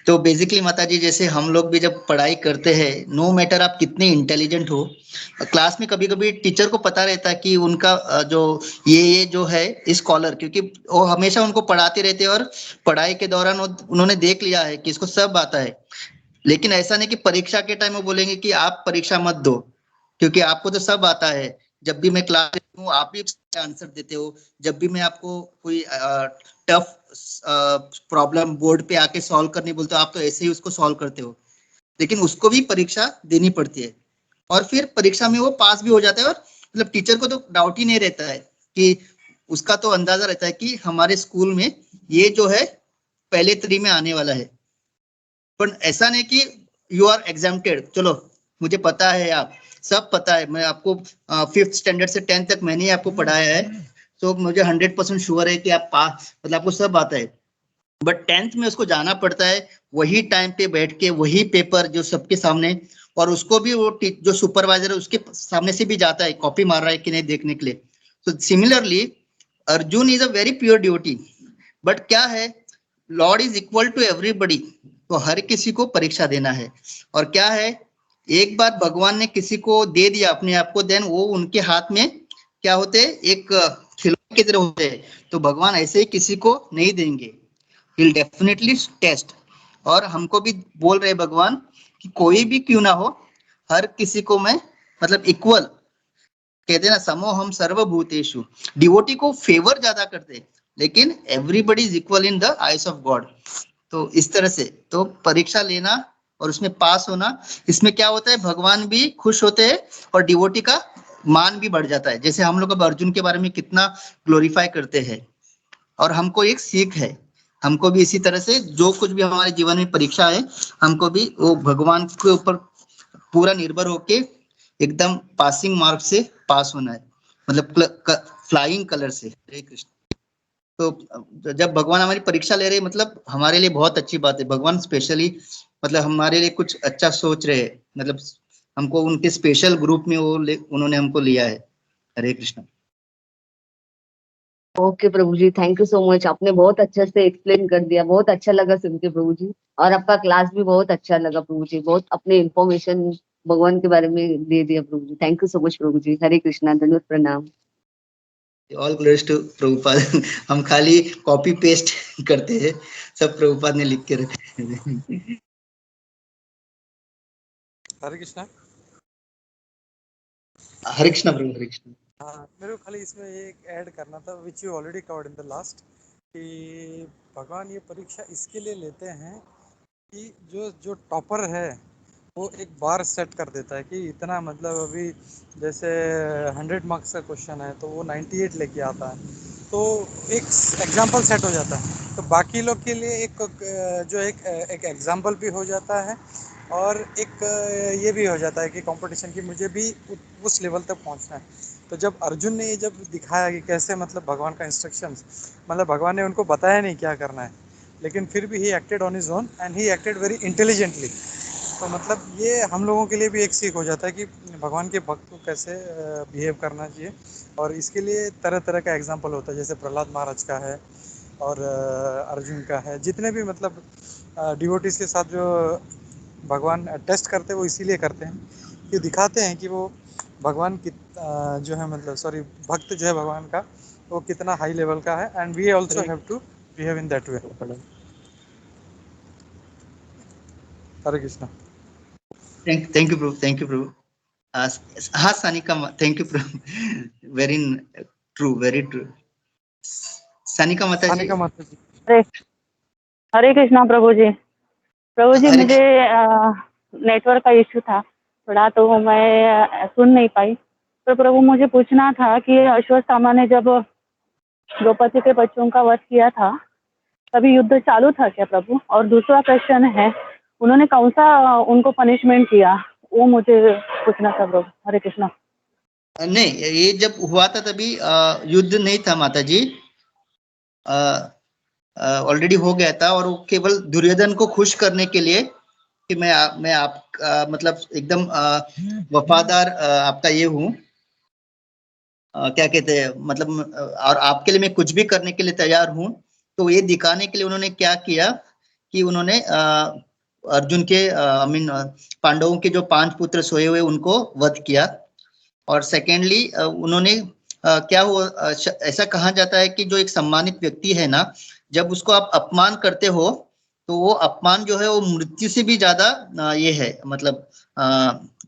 तो बेसिकली माता जी, जैसे हम लोग भी जब पढ़ाई करते हैं, नो मैटर आप कितने इंटेलिजेंट हो, क्लास में कभी कभी टीचर को पता रहता है कि उनका जो ये जो है स्कॉलर, क्योंकि वो हमेशा उनको पढ़ाते रहते हैं और पढ़ाई के दौरान उन्होंने देख लिया है कि इसको सब आता है। लेकिन ऐसा नहीं कि परीक्षा के टाइम वो बोलेंगे कि आप परीक्षा मत दो, क्योंकि आपको तो सब आता है। जब भी मैं क्लास में हूँ आप भी आंसर देते हो, जब भी मैं आपको कोई टफ प्रॉब्लम बोर्ड पे आके सॉल्व करने बोलते हो, आप तो ऐसे ही उसको सॉल्व करते हो। लेकिन उसको भी परीक्षा देनी पड़ती है, और फिर परीक्षा में वो पास भी हो जाता है। और मतलब टीचर को तो डाउट ही नहीं रहता है कि उसका तो अंदाजा रहता है कि हमारे स्कूल में ये जो है पहले 3 में आने वाला है। पर ऐसा नहीं कि यू आर एग्जाम्प्टेड, चलो मुझे पता है, आप सब पता है, मैं आपको 5th स्टैंडर्ड से 10th तक मैंने आपको पढ़ाया है, तो मुझे 100% श्योर है कि आप पास, मतलब आपको सब आता है। बट 10th में उसको जाना पड़ता है, वही टाइम पे बैठ के वही पेपर जो सबके सामने, और उसको भी वो जो सुपरवाइजर है उसके सामने से भी जाता है, कॉपी मार रहा है कि नहीं देखने के लिए। तो similarly Arjun is a very pure duty, but क्या है, Lord is equal to everybody, तो हर किसी को परीक्षा देना है। और क्या है, एक बार भगवान ने किसी को दे दिया अपने आप को, देन वो उनके हाथ में क्या होते, एक खिलौने की तरह होते हैं, तो भगवान ऐसे ही किसी को नहीं देंगे, विल डेफिनेटली टेस्ट। और हमको भी बोल रहे भगवान कि कोई भी क्यों ना हो, हर किसी को मैं मतलब इक्वल, कहते हैं ना समोहम सर्वभूतेषु, डिवोटी को फेवर ज्यादा करते, लेकिन everybody is equal in the eyes of God. तो इस तरह से तो परीक्षा लेना और उसमें पास होना, इसमें क्या होता है, भगवान भी खुश होते हैं और डिवोटी का मान भी बढ़ जाता है। जैसे हम लोग अब अर्जुन के बारे में कितना ग्लोरीफाई करते हैं, और हमको एक सीख है, हमको भी इसी तरह से जो कुछ भी हमारे जीवन में परीक्षा है, हमको भी वो भगवान के ऊपर पूरा निर्भर होके एकदम पासिंग मार्क से पास होना है, मतलब फ्लाइंग कलर से। हरे कृष्ण। तो जब भगवान हमारी परीक्षा ले रहे हैं, मतलब हमारे लिए बहुत अच्छी बात है, भगवान स्पेशली मतलब हमारे लिए कुछ अच्छा सोच रहे हैं, मतलब हमको उनके स्पेशल ग्रुप में उन्होंने हमको लिया है। Hare Krishna. Okay Prabhu ji, thank you so much. आपने बहुत अच्छे से एक्सप्लेन कर दिया, बहुत अच्छा लगा सुन के प्रभु जी। और आपका क्लास भी बहुत अच्छा लगा प्रभु जी, बहुत अपने इंफॉर्मेशन भगवान के बारे में दे दिया Prabhu ji. Thank you so much Prabhu ji. Hare Krishna, धन्यवाद, प्रणाम। All glories to Prabhupada. हम खाली कॉपी पेस्ट करते हैं, सब प्रभुपाद ने लिख के रखे हैं। हरे कृष्णा। हरे कृष्ण प्रभु, हरे कृष्ण। हाँ, मेरे को खाली इसमें एक ऐड करना था which you already covered in the last, कि भगवान ये परीक्षा इसके लिए लेते हैं कि जो जो टॉपर है वो एक बार सेट कर देता है कि इतना, मतलब अभी जैसे 100 मार्क्स का क्वेश्चन है तो वो 98 लेके आता है, तो एक एग्जाम्पल सेट हो जाता है, तो बाकी लोग के लिए एक जो एक एग्जाम्पल भी हो जाता है, और एक ये भी हो जाता है कि कंपटीशन की मुझे भी उस लेवल तक पहुंचना है। तो जब अर्जुन ने ये जब दिखाया कि कैसे मतलब भगवान का इंस्ट्रक्शंस, मतलब भगवान ने उनको बताया नहीं क्या करना है, लेकिन फिर भी he acted on his own and he acted very intelligently. तो मतलब ये हम लोगों के लिए भी एक सीख हो जाता है कि भगवान के भक्त को कैसे बिहेव करना चाहिए, और इसके लिए तरह तरह का एग्जाम्पल होता है, जैसे प्रहलाद महाराज का है और अर्जुन का है, जितने भी मतलब डिवोटीज के साथ जो भगवान टेस्ट करते हैं वो इसीलिए करते हैं कि दिखाते हैं कि वो भगवान की जो है, मतलब सॉरी, भक्त जो है भगवान का वो कितना हाई लेवल का है, and we also have to behave in that way. Hare Krishna. Thank you Prabhu, thank you Prabhu. हाँ Sanika, thank you Prabhu, very true, very true. Sanika माता जी। सानिका माता जी। हरे हरे कृष्णा प्रभु जी। प्रभु जी, हरे मुझे नेटवर्क का इश्यू था थोड़ा, तो मैं सुन नहीं पाई। तो प्रभु मुझे पूछना था कि अश्वत्थामा ने जब द्रौपदी के बच्चों का वध किया था तभी युद्ध चालू था क्या प्रभु? और दूसरा क्वेश्चन है, उन्होंने कौन सा उनको पनिशमेंट किया, वो मुझे पूछना था प्रभु। हरे कृष्णा। नहीं, ये जब हुआ था तभी युद्ध नहीं था माता जी, ऑलरेडी हो गया था, और वो केवल दुर्योधन को खुश करने के लिए कि मैं आप मतलब एकदम वफादार आपका ये हूँ, क्या कहते हैं, मतलब और आपके लिए मैं कुछ भी करने के लिए तैयार हूँ। तो ये दिखाने के लिए उन्होंने क्या किया कि उन्होंने अर्जुन के आई मीन पांडवों के जो 5 पुत्र सोए हुए उनको वध किया। और सेकेंडली उन्होंने क्या हुआ, ऐसा कहा जाता है कि जो एक सम्मानित व्यक्ति है ना, जब उसको आप अपमान करते हो तो वो अपमान जो है वो मृत्यु से भी ज्यादा ये है, मतलब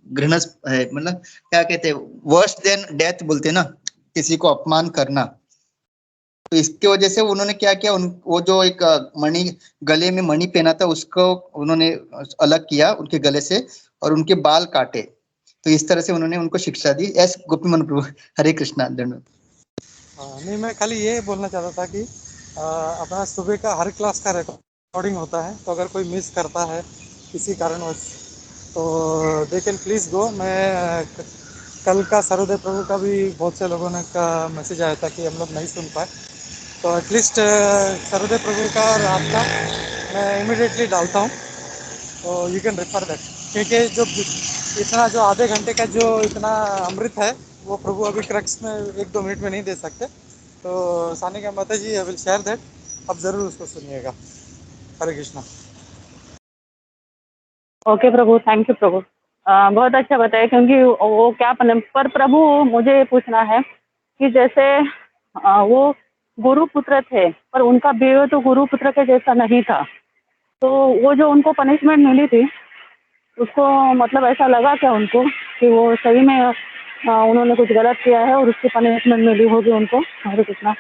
घृणस है, मतलब क्या कहते हैं, वर्स देन डेथ बोलते हैं ना, किसी को अपमान करना। तो इसकी वजह से उन्होंने क्या किया, वो जो एक मणि, गले में मणि पहना था उसको उन्होंने अलग किया उनके गले से, और उनके बाल काटे। तो इस तरह से उन्होंने उनको शिक्षा दी। एस गोपीमन प्रभु, हरे कृष्णा, धन्यवाद। नहीं, मैं खाली ये बोलना चाहता था कि अपना सुबह का हर क्लास का रिकॉर्डिंग होता है, तो अगर कोई मिस करता है किसी कारणवश तो दे कैन प्लीज़ गो। मैं कल का सर्वोदय प्रभु का भी बहुत से लोगों ने का मैसेज आया था कि हम लोग नहीं सुन पाए, तो एटलीस्ट सर्वोदय प्रभु का और आपका मैं इमिडिएटली डालता हूँ, तो यू कैन रेफर दैट, क्योंकि जो इतना जो आधे घंटे का जो इतना अमृत है वो प्रभु अभी क्रक्स में 1-2 मिनट में नहीं दे सकते। तो सानिका माता जी, आई विल शेयर दैट, अब ज़रूर उसको सुनिएगा। Hare Krishna. Okay Prabhu, thank you Prabhu. बहुत अच्छा बताया, क्योंकि वो क्या पर प्रभु मुझे पूछना है कि जैसे वो गुरु पुत्र थे, पर उनका बिहेवियर तो गुरु पुत्र के जैसा नहीं था। तो वो जो उनको पनिशमेंट मिली थी, उसको मतलब ऐसा लगा क्या उनको कि वो सही में उन्होंने कुछ गलत किया है और उसकी पनिशमेंट मिली होगी उनको? हरे कृष्णा।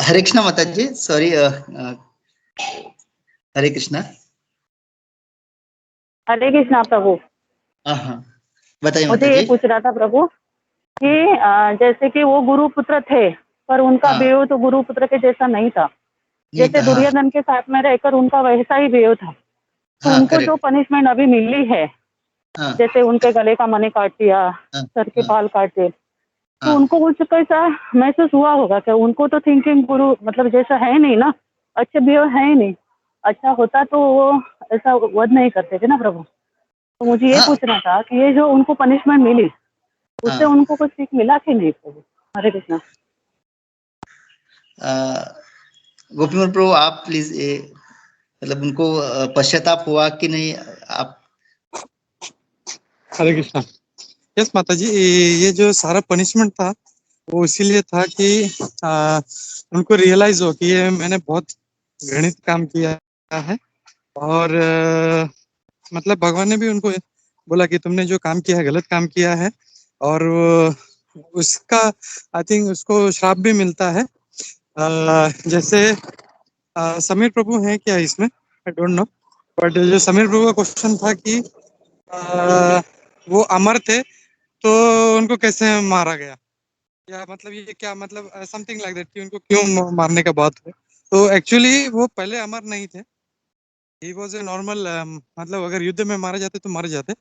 हरे कृष्णा माता जी, सॉरी, हरे कृष्णा। हरे कृष्णा प्रभु। हाँ, बताइए माता मुझे ये जी। पूछ रहा था प्रभु कि जैसे कि वो गुरु पुत्र थे, पर उनका हाँ, बिहेव तो गुरु पुत्र के जैसा नहीं था। नहीं जैसे था, हाँ, दुर्योधन के साथ में रहकर उनका वैसा ही बिहेव था। तो हाँ, उनको जो करेक्ट, पनिशमेंट अभी मिली है, हाँ, जैसे उनके गले का मणि काट दिया, हाँ, सर के हाँ, बाल काट दिए, तो हाँ, उनको कुछ कैसा महसूस हुआ होगा क्या? उनको तो थिंकिंग गुरु मतलब जैसा है नहीं ना, अच्छे बिहेव है ही नहीं। अच्छा होता तो वो ऐसा वध नहीं करते थे ना प्रभु। तो मुझे ये हाँ, पूछना था कि ये जो उनको पनिशमेंट मिली, उससे हाँ। उनको कुछ सीख मिला कि नहीं प्रभु? हरे कृष्णा। गोपीमोहन प्रभु, आप प्लीज मतलब उनको पश्चाताप हुआ कि नहीं? आप हरे कृष्णा। यस माता जी, ये जो सारा पनिशमेंट था वो इसीलिए था कि आ, उनको रियलाइज हो कि ये मैंने बहुत घृणित काम किया है। और मतलब भगवान ने भी उनको बोला कि तुमने जो काम किया है गलत काम किया है। और उसका आई थिंक उसको श्राप भी मिलता है। जैसे समीर प्रभु हैं क्या इसमें, आई डोंट नो, बट जो समीर प्रभु का क्वेश्चन था कि आ, वो अमर थे तो उनको कैसे मारा गया, या मतलब ये क्या मतलब समथिंग लाइक दैट कि उनको क्यों मारने का बात है। तो एक्चुअली वो पहले अमर नहीं थे, ही वाज ए नॉर्मल, मतलब अगर युद्ध में मारे जाते तो मारे जाते।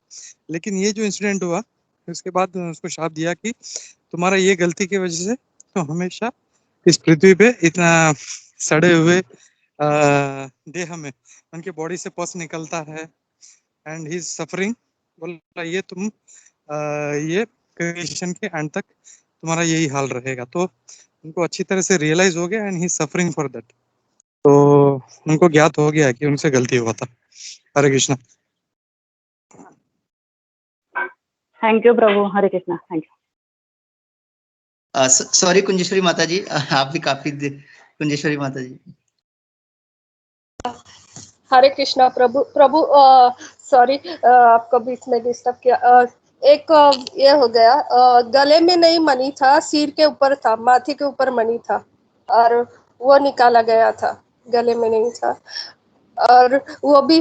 लेकिन ये जो इंसिडेंट हुआ उसके बाद उसको शाप दिया कि तुम्हारा ये गलती की वजह से तो हमेशा इस पृथ्वी पे इतना सड़े हुए देह में उनके बॉडी से पस निकलता है एंड ही सफरिंग। बोला ये तुम ये क्रिएशन के एंड तक तुम्हारा यही हाल रहेगा। तो उनको अच्छी तरह से रियलाइज हो गया and he suffering for that. तो उनको ज्ञात हो गया कि उनसे गलती हुआ था। Hare Krishna. Thank you Prabhu. Hare Krishna. Thank you. Sorry Kunjeshwari माता जी, आप भी काफी कुंजेश्वरी माता जी। हरे कृष्णा प्रभु। प्रभु सॉरी, आपको बीच में डिस्टर्ब किया। एक ये हो गया, गले में नहीं मणि था, सिर के ऊपर था, माथे के ऊपर मणि था और वो निकाला गया था, गले में नहीं था। और वो भी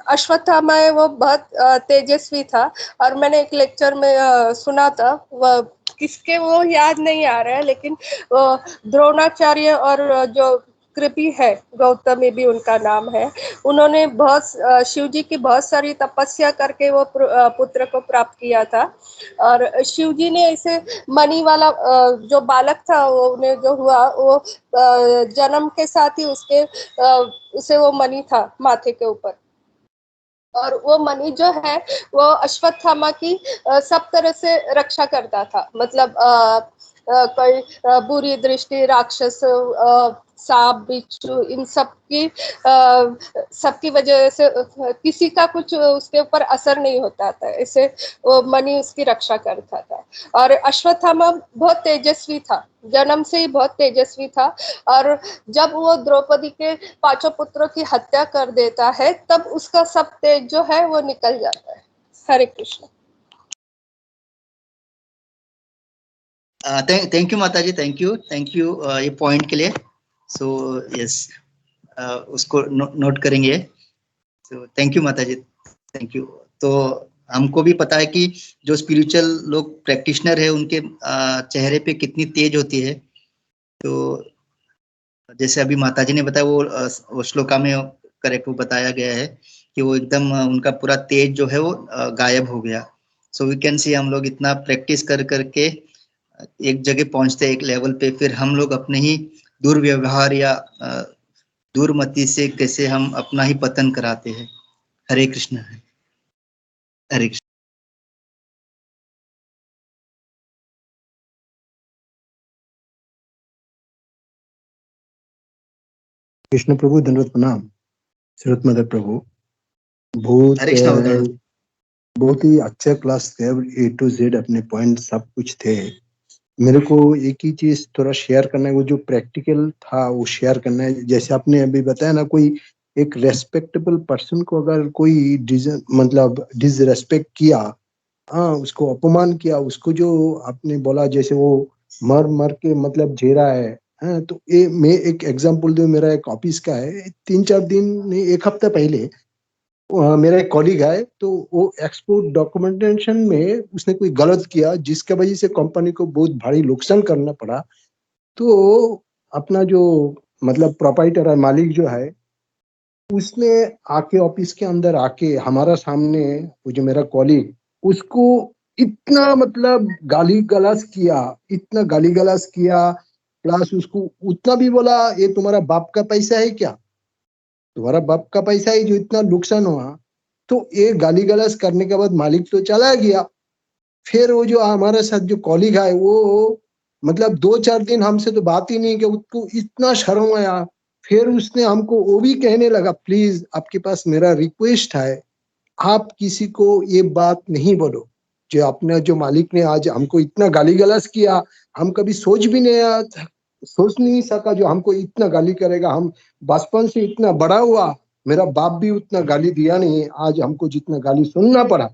अश्वत्थामा है, वो बहुत तेजस्वी था। और मैंने एक लेक्चर में सुना था, वो किसके वो याद नहीं आ रहा है, लेकिन वो द्रोणाचार्य और जो कृपि है, गौतमी भी उनका नाम है, उन्होंने बहुत शिव जी की बहुत सारी तपस्या करके वो पुत्र को प्राप्त किया था। और शिव जी ने ऐसे मणि वाला जो बालक था, वो उन्हें जो हुआ, वो जन्म के साथ ही उसके उसे वो मणि था माथे के ऊपर। और वो मणि जो है वो अश्वत्थामा की सब तरह से रक्षा करता था। मतलब कोई बुरी दृष्टि, राक्षस, सांप बिच्छू, इन सब की सबकी वजह से किसी का कुछ उसके ऊपर असर नहीं होता था। इसे वो मणि उसकी रक्षा करता था। और अश्वत्थामा बहुत तेजस्वी था, जन्म से ही बहुत तेजस्वी था। और जब वो द्रौपदी के 5 पुत्रों की हत्या कर देता है, तब उसका सब तेज जो है वो निकल जाता है। हरे कृष्ण। थैंक यू माता जी, थैंक यू ये पॉइंट के लिए। सो यस, उसको नोट करेंगे। सो थैंक यू माता जी, थैंक यू। तो हमको भी पता है कि जो स्पिरिचुअल लोग प्रैक्टिशनर है उनके चेहरे पे कितनी तेज होती है। तो जैसे अभी माता जी ने बताया, वो श्लोका में करेक्ट वो बताया गया है कि वो एकदम उनका पूरा तेज जो है वो गायब हो गया। सो वी कैन सी हम लोग इतना प्रैक्टिस कर करके एक जगह पहुंचते हैं, एक लेवल पे, फिर हम लोग अपने ही दुर्व्यवहार या दुर्मति से कैसे हम अपना ही पतन कराते हैं। हरे कृष्ण, हरे कृष्ण। कृष्ण प्रभु दंडवत प्रणाम। श्रीमद मदर प्रभु, बहुत हरे कृष्णा उदंड। बहुत ही अच्छा क्लास थे। A to Z अपने पॉइंट सब कुछ थे। मेरे को एक ही चीज थोड़ा शेयर करना है, वो जो प्रैक्टिकल था वो शेयर करना है। जैसे आपने अभी बताया ना, कोई एक रेस्पेक्टेबल पर्सन को अगर कोई मतलब डिसरेस्पेक्ट किया, हाँ, उसको अपमान किया, उसको जो आपने बोला जैसे वो मर मर के मतलब झे रहा है, हाँ, तो ये मैं एक एग्जांपल दूं। मेरा एक ऑफिस का है, 3-4 दिन नहीं, एक हफ्ता पहले मेरा एक कॉलीग है, तो वो एक्सपोर्ट डॉक्यूमेंटेशन में उसने कोई गलत किया, जिसके वजह से कंपनी को बहुत भारी नुकसान करना पड़ा। तो अपना जो मतलब प्रोपाइटर है, मालिक जो है, उसने आके ऑफिस के अंदर आके हमारा सामने, वो जो मेरा कॉलीग, उसको इतना मतलब गाली गलौज किया, इतना गाली गलौज किया, प्लस उसको उतना भी बोला, ये तुम्हारा बाप का पैसा है क्या? तुम्हारा बाप का पैसा है जो इतना नुकसान हुआ। तो ये गाली गलौज करने के बाद मालिक तो चला गया। फिर वो जो हमारे साथ जो कॉलीग है, वो मतलब 2-4 दिन हमसे तो बात ही नहीं, कि उसको इतना शर्म आया। फिर उसने हमको वो भी कहने लगा, प्लीज आपके पास मेरा रिक्वेस्ट है, आप किसी को ये बात नहीं बोलो। जो अपने जो मालिक ने आज हमको इतना गाली गलौज किया, हम कभी सोच नहीं सका जो हमको इतना गाली करेगा। हम बचपन से इतना बड़ा हुआ, मेरा बाप भी उतना गाली दिया नहीं, आज हमको जितना गाली सुनना पड़ा।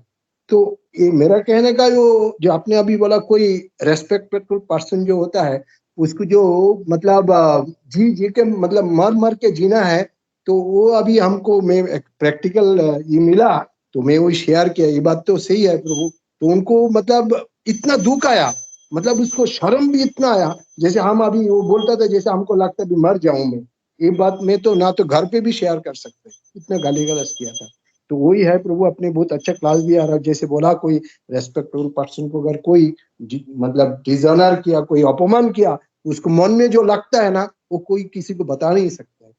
तो ये मेरा कहने का जो आपने अभी बोला, कोई रेस्पेक्टेबल पर्सन जो होता है, उसको जो मतलब जी जी के मतलब मर मर के जीना है, तो वो अभी हमको मैं एक प्रैक्टिकल ये मिला, तो मैं वो शेयर किया। ये बात तो सही है प्रभु। तो उनको मतलब इतना दुख आया, मतलब उसको शर्म भी इतना आया, जैसे हम अभी वो बोलता था जैसे हमको लगता है मर जाऊं मैं। ये बात मैं तो ना तो घर पे भी शेयर कर सकते, इतना गाली गलौज किया था। तो वही है प्रभु, अपने बहुत अच्छा क्लास दिया। और जैसे बोला, कोई रेस्पेक्टेबल पर्सन को अगर कोई मतलब डिसऑनर किया, कोई अपमान किया, उसको मन में जो लगता है ना, वो कोई किसी को बता नहीं सकता है।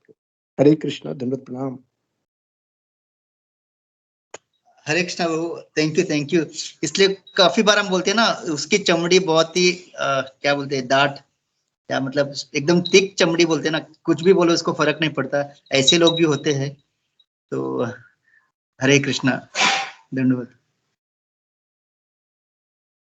हरे कृष्णा, दंडवत प्रणाम। हरे कृष्णा प्रभु, थैंक यू थैंक यू। इसलिए काफी बार हम बोलते हैं ना, उसकी चमड़ी बहुत ही क्या बोलते हैं, दाट, क्या मतलब एकदम थिक चमड़ी बोलते हैं ना, कुछ भी बोलो उसको फर्क नहीं पड़ता। ऐसे लोग भी होते हैं। तो हरे कृष्णा, धन्यवाद।